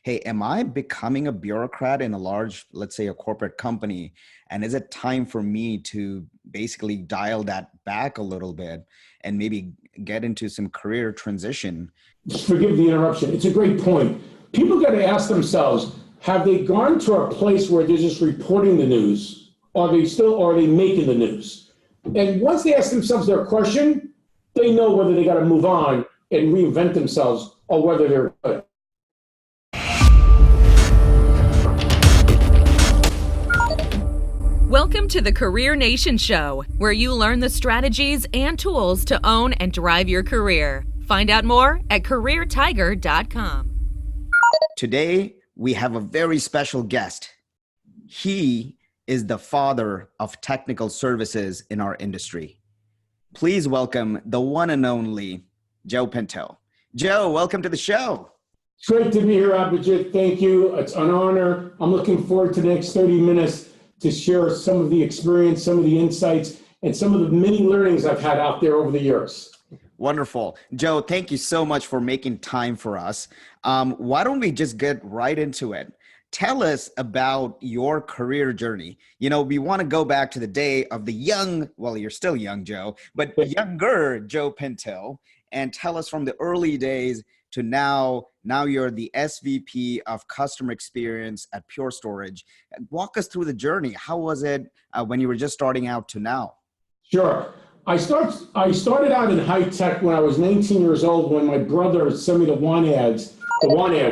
hey, am I becoming a bureaucrat in a large, let's say a corporate company? And is it time for me to basically dial that back a little bit and maybe get into some career transition? Forgive the interruption. It's a great point. People got to ask themselves, have they gone to a place where they're just reporting the news? Are they making the news? And once they ask themselves their question, they know whether they got to move on and reinvent themselves or whether they're good. Welcome to the Career Nation Show, where you learn the strategies and tools to own and drive your career. Find out more at careertiger.com. Today, we have a very special guest. He is the father of technical services in our industry. Please welcome the one and only Joe Pinto. Joe, welcome to the show. It's great to be here, Abhijit. Thank you. It's an honor. I'm looking forward to the next 30 minutes to share some of the experience, some of the insights, and some of the many learnings I've had out there over the years. Wonderful. Joe, thank you so much for making time for us. Why don't we just get right into it? Tell us about your career journey. You know, we want to go back to the day of the young, well, you're still young, Joe, but younger Joe Pinto, and tell us from the early days to now you're the SVP of customer experience at Pure Storage. Walk us through the journey. How was it when you were just starting out to now? Sure. I started out in high tech when I was 19 years old, when my brother sent me the want ads,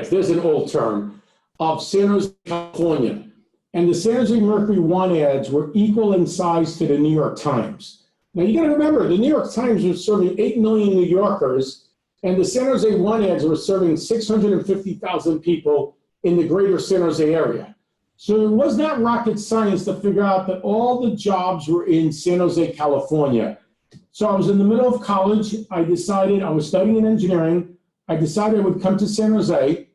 there's an old term, of San Jose, California. And the San Jose Mercury want ads were equal in size to the New York Times. Now you gotta remember, the New York Times was serving 8 million New Yorkers, and the San Jose want ads were serving 650,000 people in the greater San Jose area. So it was not rocket science to figure out that all the jobs were in San Jose, California. So I was in the middle of college. I was studying in engineering. I decided I would come to San Jose.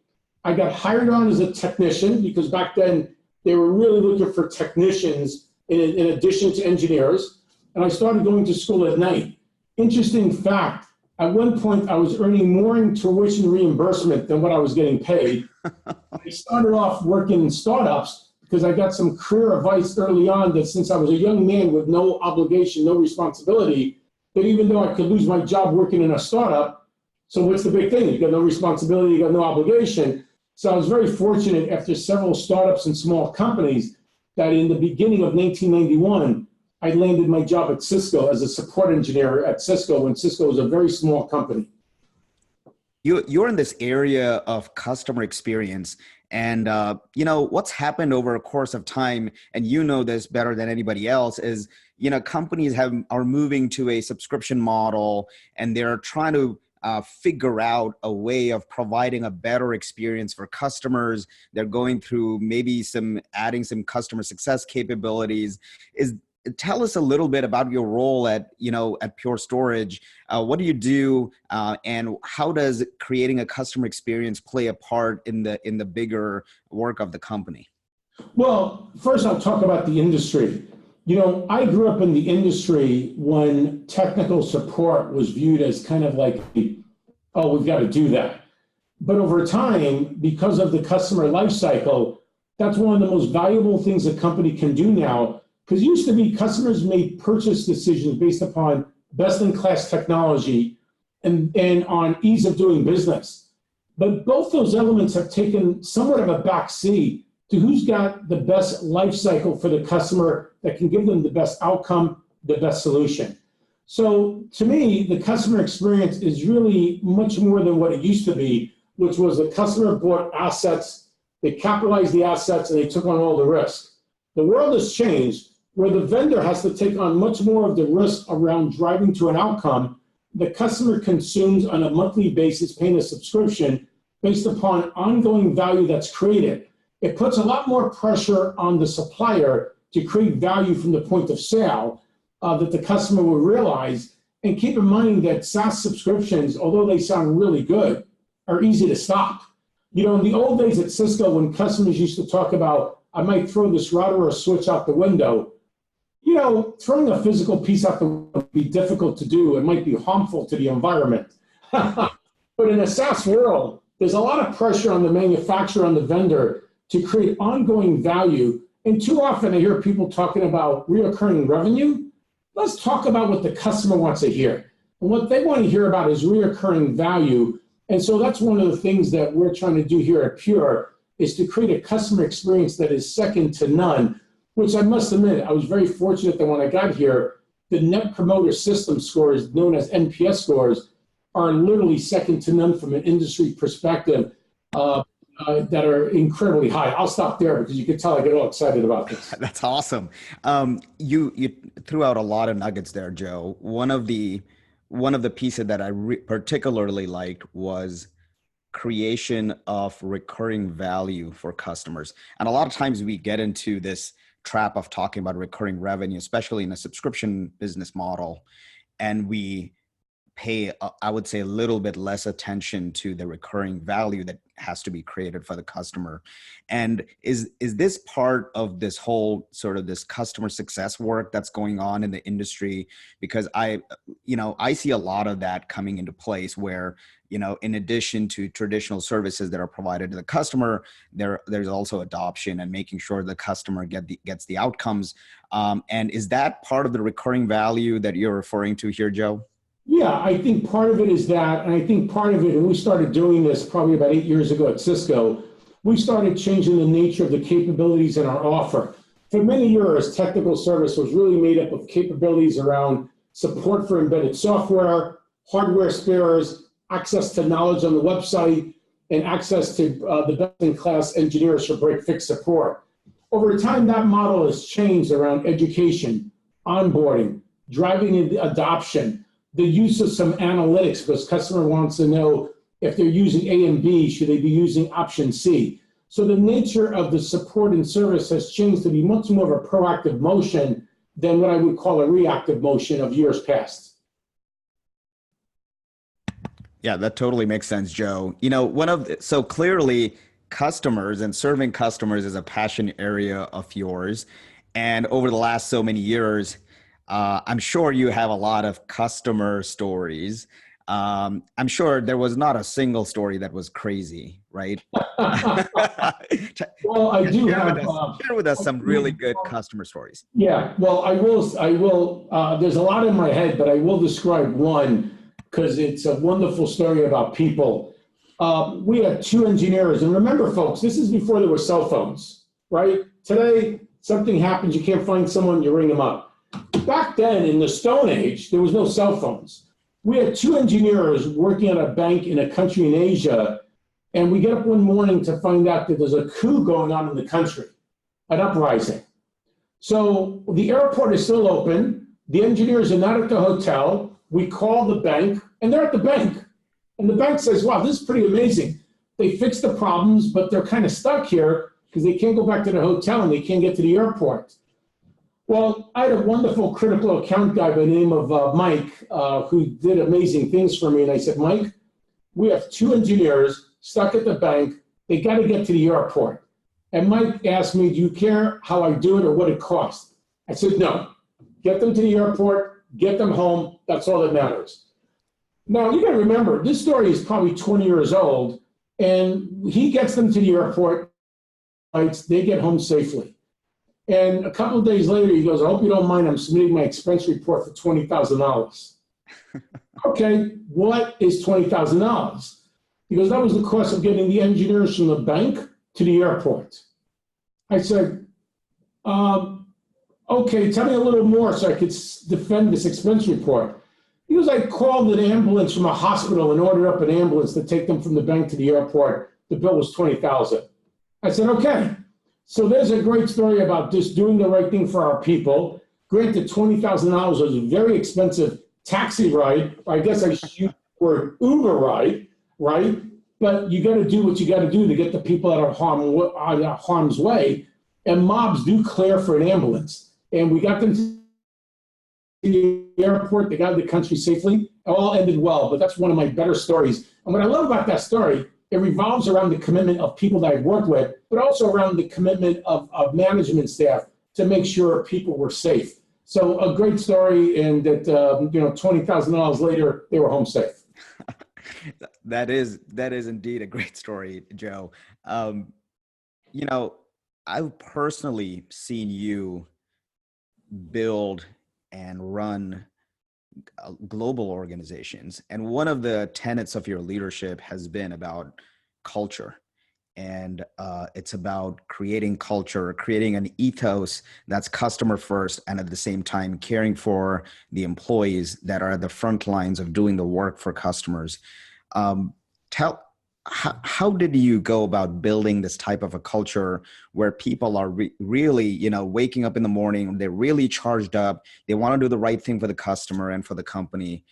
I got hired on as a technician because back then they were really looking for technicians in addition to engineers. And I started going to school at night. Interesting fact, at one point I was earning more in tuition reimbursement than what I was getting paid. I started off working in startups because I got some career advice early on that since I was a young man with no obligation, no responsibility, that even though I could lose my job working in a startup, so what's the big thing? You got no responsibility, you got no obligation. So I was very fortunate after several startups and small companies that in the beginning of 1991, I landed my job at Cisco as a support engineer at Cisco when Cisco was a very small company. You're in this area of customer experience, and what's happened over a course of time, and you know this better than anybody else, is companies are moving to a subscription model, and they're trying to figure out a way of providing a better experience for customers. They're going through maybe adding some customer success capabilities. Tell us a little bit about your role at Pure Storage. What do you do, and how does creating a customer experience play a part in the bigger work of the company? Well, first I'll talk about the industry. I grew up in the industry when technical support was viewed as kind of like, oh, we've got to do that. But over time, because of the customer lifecycle, that's one of the most valuable things a company can do now. Because it used to be customers made purchase decisions based upon best-in-class technology and on ease of doing business. But both those elements have taken somewhat of a backseat to who's got the best life cycle for the customer that can give them the best outcome, the best solution. So to me, the customer experience is really much more than what it used to be, which was the customer bought assets, they capitalized the assets, and they took on all the risk. The world has changed, where the vendor has to take on much more of the risk around driving to an outcome. The customer consumes on a monthly basis, paying a subscription based upon ongoing value that's created. It puts a lot more pressure on the supplier to create value from the point of sale that the customer will realize. And keep in mind that SaaS subscriptions, although they sound really good, are easy to stop. In the old days at Cisco, when customers used to talk about, I might throw this router or switch out the window, throwing a physical piece out the window would be difficult to do. It might be harmful to the environment. But in a SaaS world, there's a lot of pressure on the manufacturer, on the vendor to create ongoing value. And too often I hear people talking about reoccurring revenue. Let's talk about what the customer wants to hear. And what they want to hear about is reoccurring value. And so that's one of the things that we're trying to do here at Pure, is to create a customer experience that is second to none, which I must admit, I was very fortunate that when I got here, the Net Promoter System scores, known as NPS scores, are literally second to none from an industry perspective, that are incredibly high. I'll stop there because you can tell I get all excited about this. That's awesome. You threw out a lot of nuggets there, Joe. One of the pieces that I particularly liked was creation of recurring value for customers. And a lot of times we get into this trap of talking about recurring revenue, especially in a subscription business model, and we pay, I would say, a little bit less attention to the recurring value that has to be created for the customer. And is this part of this whole sort of this customer success work that's going on in the industry? Because I see a lot of that coming into place where, in addition to traditional services that are provided to the customer, there's also adoption and making sure the customer gets the outcomes. And is that part of the recurring value that you're referring to here, Joe? Yeah, I think part of it is that, and I think part of it, and we started doing this probably about 8 years ago at Cisco, we started changing the nature of the capabilities in our offer. For many years, technical service was really made up of capabilities around support for embedded software, hardware spares, access to knowledge on the website, and access to the best-in-class engineers for break-fix support. Over time, that model has changed around education, onboarding, driving adoption, the use of some analytics, because customer wants to know if they're using A and B, should they be using option C? So the nature of the support and service has changed to be much more of a proactive motion than what I would call a reactive motion of years past. Yeah, that totally makes sense, Joe. So clearly customers and serving customers is a passion area of yours. And over the last so many years, I'm sure you have a lot of customer stories. I'm sure there was not a single story that was crazy, right? Well, I do have. Share with us some really good customer stories. Yeah, well, I will. There's a lot in my head, but I will describe one because it's a wonderful story about people. We had two engineers, and remember, folks, this is before there were cell phones, right? Today, something happens, you can't find someone, you ring them up. Back then, in the Stone Age, there was no cell phones. We had two engineers working at a bank in a country in Asia, and we get up one morning to find out that there's a coup going on in the country, an uprising. So the airport is still open. The engineers are not at the hotel. We call the bank, and they're at the bank. And the bank says, wow, this is pretty amazing. They fixed the problems, but they're kind of stuck here because they can't go back to the hotel and they can't get to the airport. Well, I had a wonderful critical account guy by the name of Mike, who did amazing things for me. And I said, Mike, we have two engineers stuck at the bank. They got to get to the airport. And Mike asked me, do you care how I do it or what it costs? I said, no. Get them to the airport, get them home. That's all that matters. Now, you got to remember, this story is probably 20 years old. And he gets them to the airport. They get home safely. And a couple of days later, he goes, I hope you don't mind, I'm submitting my expense report for $20,000. Okay, what is $20,000? He goes, that was the cost of getting the engineers from the bank to the airport. I said, okay, tell me a little more so I could defend this expense report. He goes, I called an ambulance from a hospital and ordered up an ambulance to take them from the bank to the airport. The bill was $20,000. I said, okay. So there's a great story about just doing the right thing for our people. Granted, $20,000 was a very expensive taxi ride. I guess I should use the word Uber ride, right? But you got to do what you got to do to get the people out of harm's way. And mobs do clear for an ambulance. And we got them to the airport. They got to the country safely. It all ended well, but that's one of my better stories. And what I love about that story, it revolves around the commitment of people that I've worked with, but also around the commitment of management staff to make sure people were safe. So a great story, and that $20,000 later, they were home safe. That is indeed a great story, Joe. Um, you know, I've personally seen you build and run global organizations, and one of the tenets of your leadership has been about culture. And it's about creating culture, creating an ethos that's customer first, and at the same time caring for the employees that are at the front lines of doing the work for customers. Um, tell how did you go about building this type of a culture where people are really, waking up in the morning, they're really charged up, they want to do the right thing for the customer and for the company?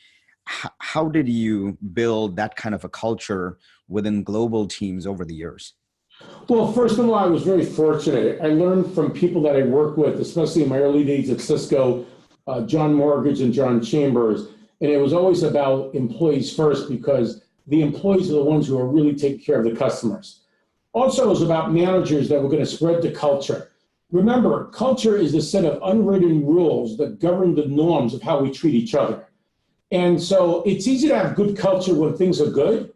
How did you build that kind of a culture within global teams over the years? Well, first of all, I was very fortunate. I learned from people that I worked with, especially in my early days at Cisco, John Mortgage and John Chambers. And it was always about employees first, because the employees are the ones who are really taking care of the customers. Also, it was about managers that were going to spread the culture. Remember, culture is a set of unwritten rules that govern the norms of how we treat each other. And so it's easy to have good culture when things are good.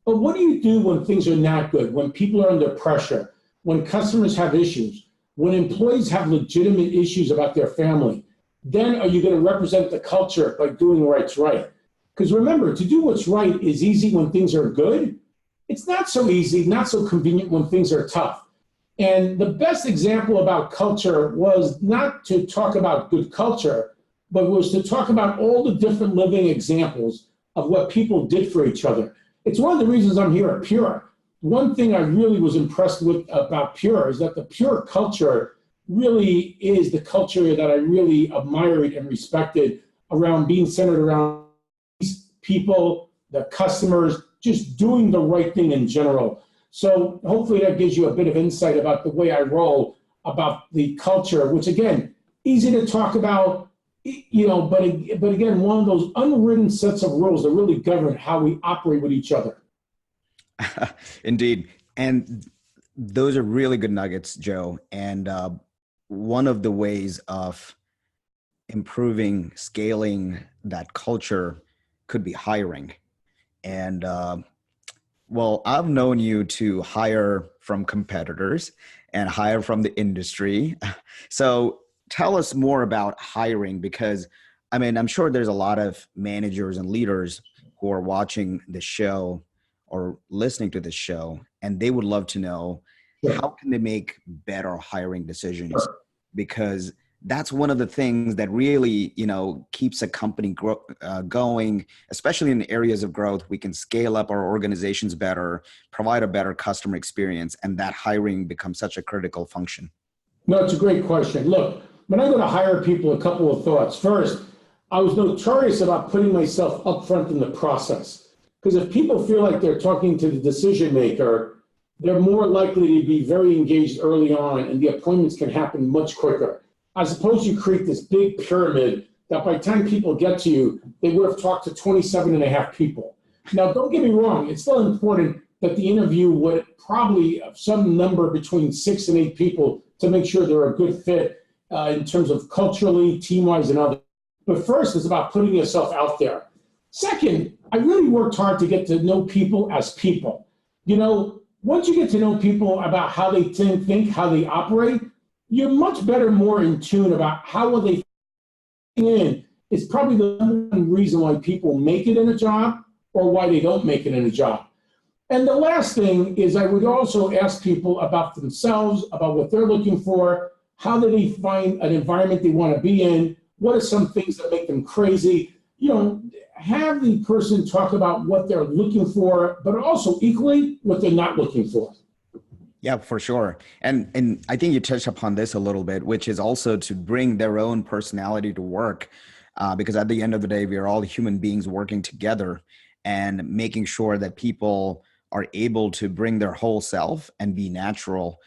But what do you do when things are not good, when people are under pressure, when customers have issues, when employees have legitimate issues about their family? Then are you going to represent the culture by doing what's right? Because remember, to do what's right is easy when things are good. It's not so easy, not so convenient when things are tough. And the best example about culture was not to talk about good culture, but was to talk about all the different living examples of what people did for each other. It's one of the reasons I'm here at Pure. One thing I really was impressed with about Pure is that the Pure culture really is the culture that I really admired and respected, around being centered around people, the customers, just doing the right thing in general. So hopefully that gives you a bit of insight about the way I roll, about the culture, which again, easy to talk about, but again, one of those unwritten sets of rules that really govern how we operate with each other. Indeed. And those are really good nuggets, Joe. And one of the ways of improving, scaling that culture could be hiring. And well, I've known you to hire from competitors and hire from the industry. So tell us more about hiring, because I'm sure there's a lot of managers and leaders who are watching the show or listening to this show, and they would love to know, how can they make better hiring decisions? Because that's one of the things that really, keeps a company going, especially in areas of growth. We can scale up our organizations better, provide a better customer experience, and that hiring becomes such a critical function. No, it's a great question. Look, when I go to hire people, a couple of thoughts. First, I was notorious about putting myself up front in the process. Because if people feel like they're talking to the decision maker, they're more likely to be very engaged early on, and the appointments can happen much quicker. I suppose you create this big pyramid that by the time people get to you, they would have talked to 27 and a half people. Now, don't get me wrong. It's still important that the interview would probably have some number between 6 and 8 people to make sure they're a good fit in terms of culturally, team-wise, and other. But first, it's about putting yourself out there. Second, I really worked hard to get to know people as people. Once you get to know people about how they think, how they operate, you're much better, more in tune about how will they fit in. It's probably the number one reason why people make it in a job or why they don't make it in a job. And the last thing is, I would also ask people about themselves, about what they're looking for, how do they find an environment they want to be in, what are some things that make them crazy. Have the person talk about what they're looking for, but also equally what they're not looking for. Yeah, for sure. And I think you touched upon this a little bit, which is also to bring their own personality to work, because at the end of the day, we are all human beings working together, and making sure that people are able to bring their whole self and be natural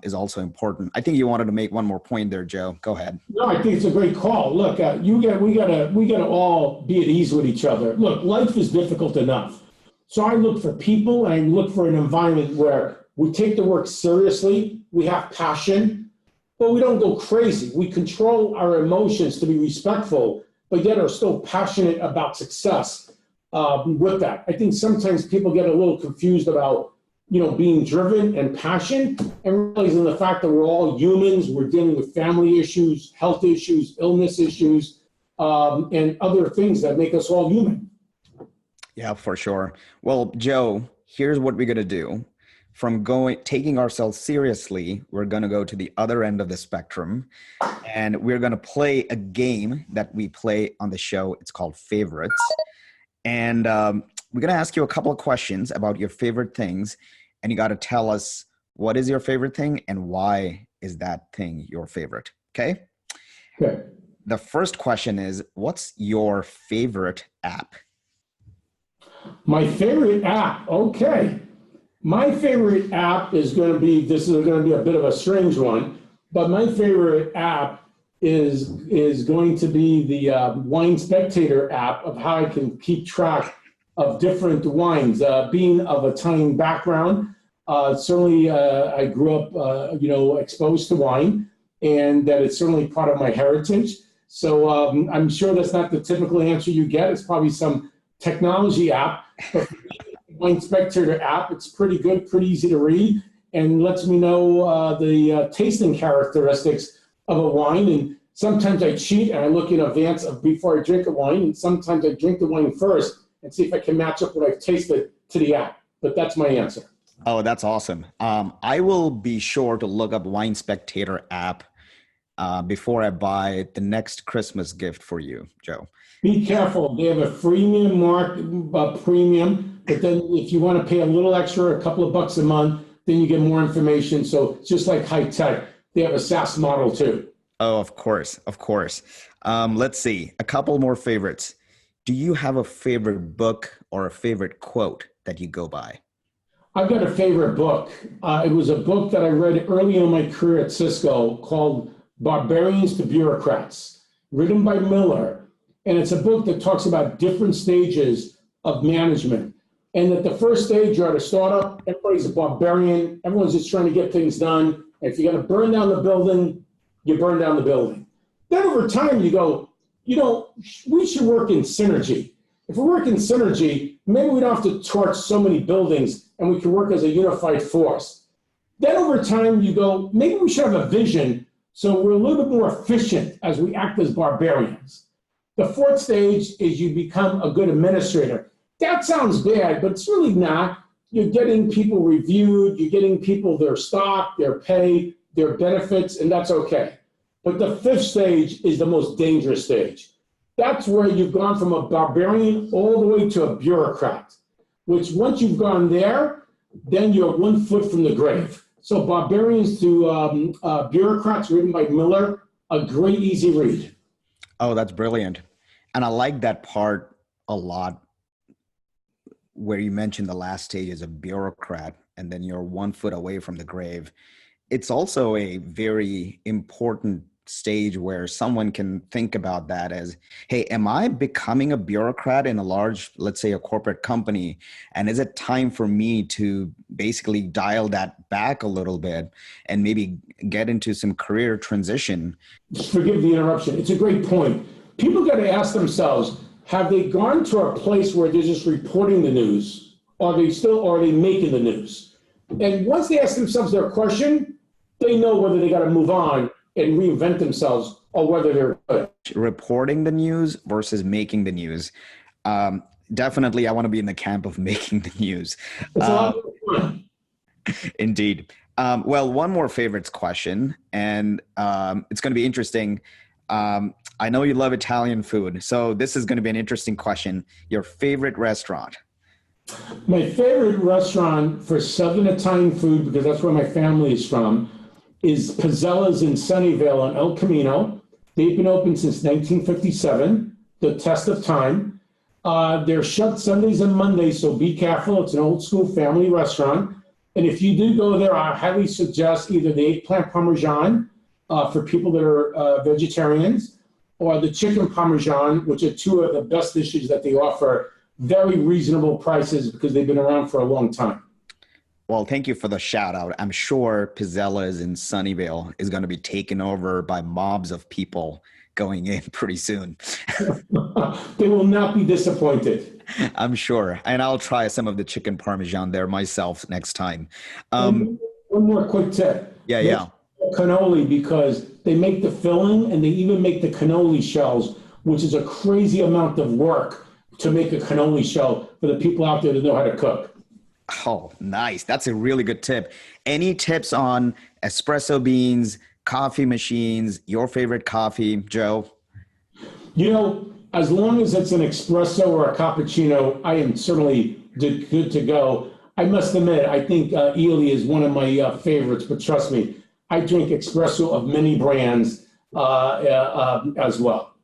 is also important. I think you wanted to make one more point there, Joe. Go ahead. No, I think it's a great call. Look, we gotta all be at ease with each other. Look, life is difficult enough. So I look for people, and I look for an environment where we take the work seriously, we have passion, but we don't go crazy. We control our emotions to be respectful, but yet are still passionate about success. with that. I think sometimes people get a little confused about, being driven and passion, and realizing the fact that we're all humans, we're dealing with family issues, health issues, illness issues, and other things that make us all human. Yeah, for sure. Well, Joe, here's what we're going to do. From taking ourselves seriously, we're going to go to the other end of the spectrum, and we're going to play a game that we play on the show. It's called Favorites. And we're going to ask you a couple of questions about your favorite things, and you got to tell us what is your favorite thing and why is that thing your favorite. Okay? Okay. The first question is, what's your favorite app? My favorite app. Okay. My favorite app is going to be, this is going to be a bit of a strange one, but my favorite app is going to be the Wine Spectator app, of how I can keep track of different wines. Being of Italian background, certainly I grew up, exposed to wine, and that it's certainly part of my heritage. So I'm sure that's not the typical answer you get. It's probably some technology app, but the Wine Spectator app, it's pretty good, pretty easy to read, and lets me know the tasting characteristics of a wine. And sometimes I cheat and I look in advance before I drink a wine, and sometimes I drink the wine first and see if I can match up what I've tasted to the app. But that's my answer. Oh, that's awesome. I will be sure to look up Wine Spectator app before I buy the next Christmas gift for you, Joe. Be careful. They have a freemium premium, but then if you want to pay a little extra, a couple of bucks a month, then you get more information. So it's just like high tech, they have a SaaS model too. Oh, of course. Let's see. A couple more favorites. Do you have a favorite book or a favorite quote that you go by? I've got a favorite book. It was a book that I read early in my career at Cisco called Barbarians to Bureaucrats, written by Miller. And it's a book that talks about different stages of management. And at the first stage, you're at a startup, everybody's a barbarian, everyone's just trying to get things done. And if you're going to burn down the building, you burn down the building. Then over time, you go, we should work in synergy. If we work in synergy, maybe we don't have to torch so many buildings, and we can work as a unified force. Then over time, you go, maybe we should have a vision so we're a little bit more efficient as we act as barbarians. The fourth stage is you become a good administrator. That sounds bad, but it's really not. You're getting people reviewed, you're getting people their stock, their pay, their benefits, and that's okay. But the fifth stage is the most dangerous stage. That's where you've gone from a barbarian all the way to a bureaucrat, which once you've gone there, then you're 1 foot from the grave. So Barbarians to Bureaucrats, written by Miller, a great, easy read. Oh, that's brilliant. And I like that part a lot, where you mentioned the last stage is a bureaucrat and then you're 1 foot away from the grave. It's also a very important stage where someone can think about that as, hey, am I becoming a bureaucrat in a large, let's say a corporate company? And is it time for me to basically dial that back a little bit and maybe get into some career transition? Forgive the interruption. It's a great point. People got to ask themselves, have they gone to a place where they're just reporting the news? Or are they making the news? And once they ask themselves their question, they know whether they got to move on and reinvent themselves or whether they're good. Reporting the news versus making the news. Definitely, I want to be in the camp of making the news. It's a lot of fun. Indeed. Well, one more favorites question, and it's going to be interesting. I know you love Italian food, so this is going to be an interesting question. Your favorite restaurant? My favorite restaurant for Southern Italian food, because that's where my family is from, is Pizzella's in Sunnyvale on El Camino. They've been open since 1957, the test of time. They're shut Sundays and Mondays, so be careful. It's an old school family restaurant. And if you do go there, I highly suggest either the eggplant parmesan for people that are vegetarians, or the chicken parmesan, which are two of the best dishes that they offer, very reasonable prices because they've been around for a long time. Well, thank you for the shout out. I'm sure Pizzella's in Sunnyvale is going to be taken over by mobs of people going in pretty soon. They will not be disappointed. I'm sure. And I'll try some of the chicken parmesan there myself next time. Um, And one more quick tip. yeah, Make yeah. cannoli because they make the filling and they even make the cannoli shells, which is a crazy amount of work to make a cannoli shell for the people out there that know how to cook. Oh, nice. That's a really good tip. Any tips on espresso beans, coffee machines, your favorite coffee, Joe? As long as it's an espresso or a cappuccino, I am certainly good to go. I must admit, I think Ely is one of my favorites, but trust me, I drink espresso of many brands as well.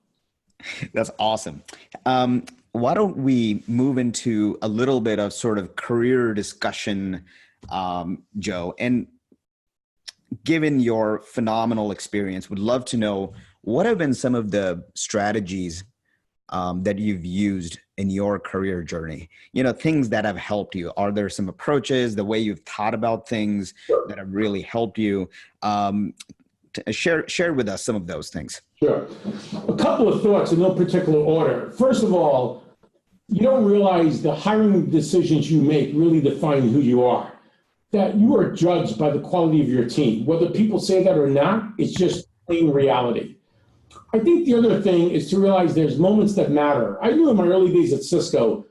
That's awesome. Why don't we move into a little bit of sort of career discussion, Joe? And given your phenomenal experience, would love to know what have been some of the strategies that you've used in your career journey? Things that have helped you. Are there some approaches, the way you've thought about things that have really helped you? Share with us some of those things. Sure. A couple of thoughts in no particular order. First of all, you don't realize the hiring decisions you make really define who you are. That you are judged by the quality of your team. Whether people say that or not, it's just plain reality. I think the other thing is to realize there's moments that matter. I knew in my early days at Cisco,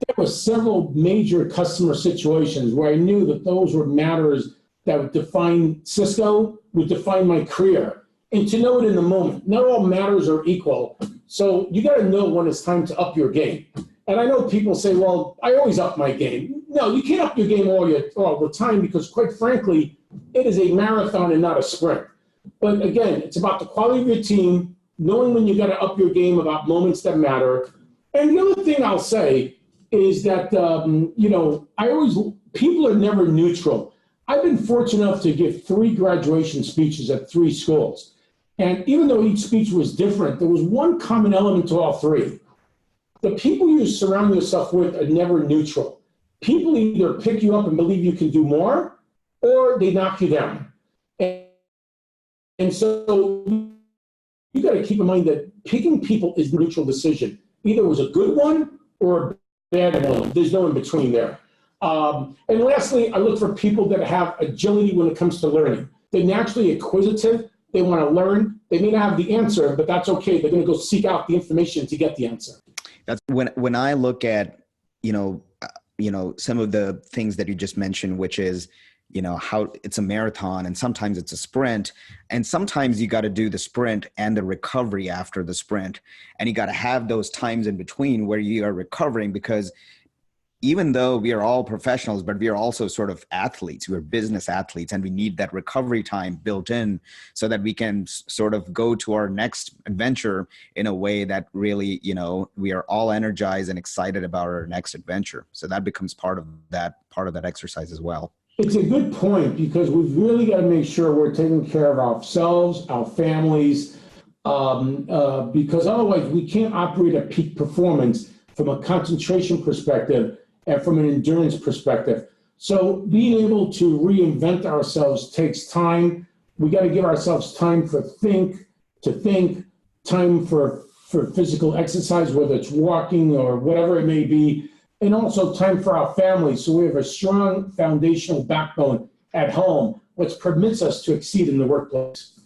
there were several major customer situations where I knew that those were matters that would define Cisco, would define my career. And to know it in the moment, not all matters are equal. So you got to know when it's time to up your game. And I know people say, well, I always up my game. No, you can't up your game all the time because quite frankly, it is a marathon and not a sprint. But again, it's about the quality of your team, knowing when you got to up your game about moments that matter. And the other thing I'll say is that, people are never neutral. I've been fortunate enough to give 3 graduation speeches at 3 schools. And even though each speech was different, there was one common element to all 3. The people you surround yourself with are never neutral. People either pick you up and believe you can do more, or they knock you down. And so you got to keep in mind that picking people is a neutral decision. Either it was a good one or a bad one. There's no in between there. And lastly, I look for people that have agility when it comes to learning. They're naturally acquisitive. They want to learn. They may not have the answer, but that's okay. They're going to go seek out the information to get the answer. That's when I look at, some of the things that you just mentioned, which is, how it's a marathon and sometimes it's a sprint, and sometimes you got to do the sprint and the recovery after the sprint. And you got to have those times in between where you are recovering, because even though we are all professionals, but we are also sort of athletes, we're business athletes, and we need that recovery time built in so that we can sort of go to our next adventure in a way that really, we are all energized and excited about our next adventure. So that becomes part of that exercise as well. It's a good point because we've really got to make sure we're taking care of ourselves, our families, because otherwise we can't operate at peak performance from a concentration perspective and from an endurance perspective. So being able to reinvent ourselves takes time. We got to give ourselves time to think, time for physical exercise, whether it's walking or whatever it may be, and also time for our families. So we have a strong foundational backbone at home, which permits us to exceed in the workplace.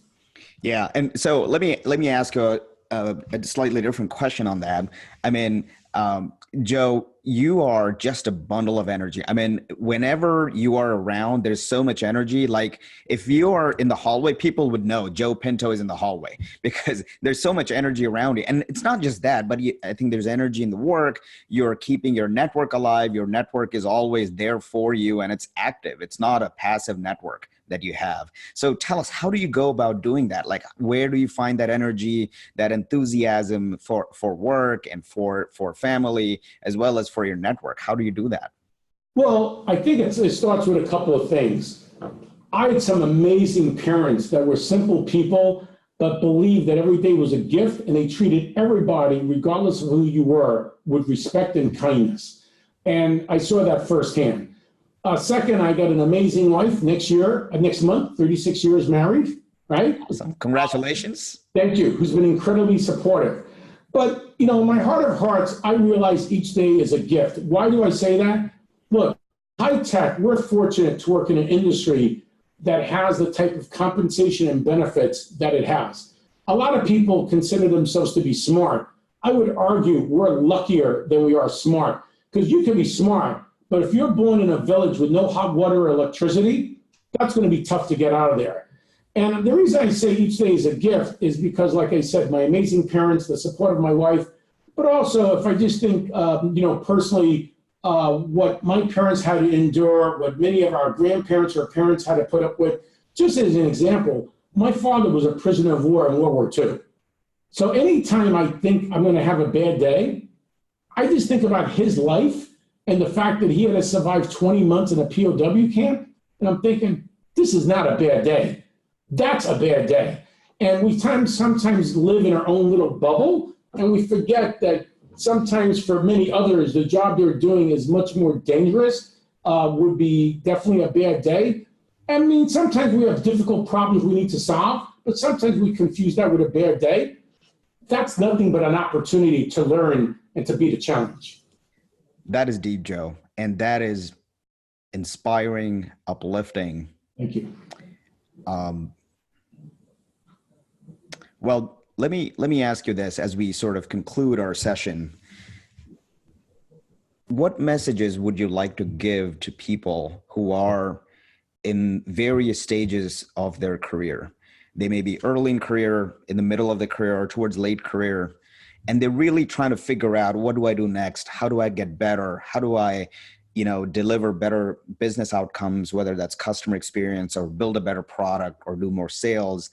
Yeah. And so let me ask you a slightly different question on that. I mean, Joe, you are just a bundle of energy. I mean, whenever you are around, there's so much energy. Like if you are in the hallway, people would know Joe Pinto is in the hallway because there's so much energy around you. And it's not just that, but I think there's energy in the work. You're keeping your network alive. Your network is always there for you and it's active. It's not a passive network that you have. So tell us, how do you go about doing that? Like, where do you find that energy, that enthusiasm for work and for family, as well as for your network? How do you do that? Well, I think it starts with a couple of things. I had some amazing parents that were simple people, but believed that every day was a gift and they treated everybody, regardless of who you were, with respect and kindness. And I saw that firsthand. Second, I got an amazing wife next month, 36 years married, right? Awesome. Congratulations. Thank you, who's been incredibly supportive. But, in my heart of hearts, I realize each day is a gift. Why do I say that? Look, high tech, we're fortunate to work in an industry that has the type of compensation and benefits that it has. A lot of people consider themselves to be smart. I would argue we're luckier than we are smart, because you can be smart, but if you're born in a village with no hot water or electricity, that's going to be tough to get out of there. And the reason I say each day is a gift is because, like I said, my amazing parents, the support of my wife, but also if I just think, personally, what my parents had to endure, what many of our grandparents or parents had to put up with. Just as an example, my father was a prisoner of war in World War II. So anytime I think I'm going to have a bad day, I just think about his life and the fact that he had to survive 20 months in a POW camp. And I'm thinking, this is not a bad day. That's a bad day. And we sometimes live in our own little bubble, and we forget that sometimes for many others, the job they're doing is much more dangerous, would be definitely a bad day. I mean, sometimes we have difficult problems we need to solve, but sometimes we confuse that with a bad day. That's nothing but an opportunity to learn and to beat a challenge. That is deep, Joe. And that is inspiring, uplifting. Thank you. Well, let me ask you this as we sort of conclude our session. What messages would you like to give to people who are in various stages of their career? They may be early in career, in the middle of the career, or towards late career, and they're really trying to figure out, what do I do next? How do I get better? How do I, deliver better business outcomes, whether that's customer experience or build a better product or do more sales?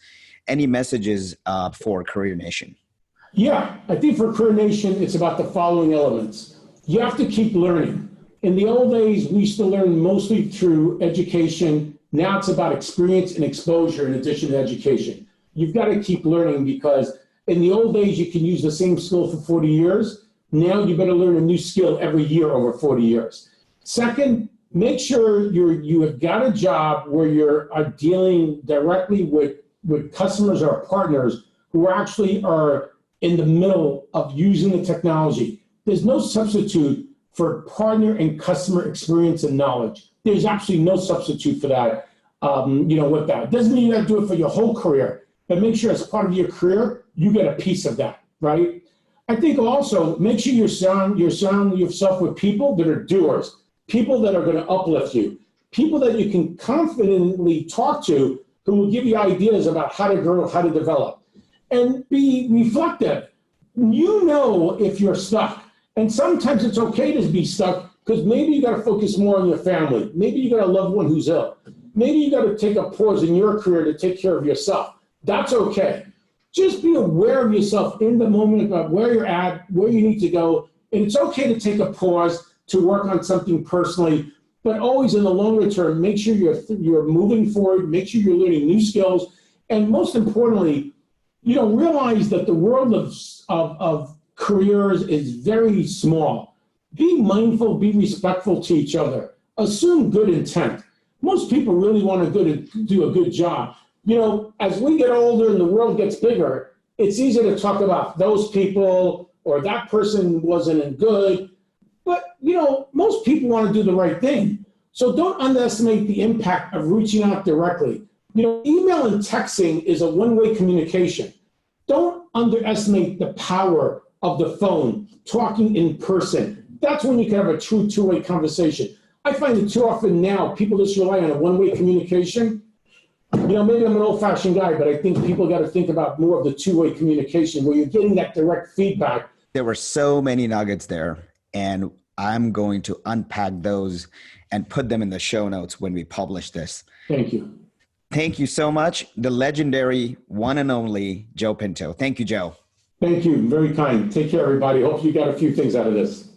Any messages for Career Nation? Yeah, I think for Career Nation, it's about the following elements. You have to keep learning. In the old days, we used to learn mostly through education. Now it's about experience and exposure in addition to education. You've got to keep learning, because in the old days, you can use the same skill for 40 years. Now you better learn a new skill every year over 40 years. Second, make sure you have got a job where you are dealing directly with customers or partners who actually are in the middle of using the technology. There's no substitute for partner and customer experience and knowledge. There's absolutely no substitute for that, with that. It doesn't mean you got to do it for your whole career, but make sure as part of your career, you get a piece of that, right? I think also make sure you're surrounding yourself with people that are doers, people that are going to uplift you, people that you can confidently talk to, who will give you ideas about how to grow, how to develop. And be reflective. If you're stuck. And sometimes it's okay to be stuck, because maybe you got to focus more on your family. Maybe you got a loved one who's ill. Maybe you got to take a pause in your career to take care of yourself. That's okay. Just be aware of yourself in the moment about where you're at, where you need to go. And it's okay to take a pause to work on something personally, but always in the longer term, make sure you're moving forward, make sure you're learning new skills. And most importantly, realize that the world of careers is very small. Be mindful, be respectful to each other. Assume good intent. Most people really want to do a good job. As we get older and the world gets bigger, it's easy to talk about those people or that person wasn't good. But, most people want to do the right thing. So don't underestimate the impact of reaching out directly. Email and texting is a one-way communication. Don't underestimate the power of the phone, talking in person. That's when you can have a true two-way conversation. I find it too often now, people just rely on a one-way communication. Maybe I'm an old-fashioned guy, but I think people got to think about more of the two-way communication where you're getting that direct feedback. There were so many nuggets there, and I'm going to unpack those and put them in the show notes when we publish this. Thank you. Thank you so much. The legendary one and only Joe Pinto. Thank you, Joe. Thank you. Very kind. Take care, everybody. Hope you got a few things out of this.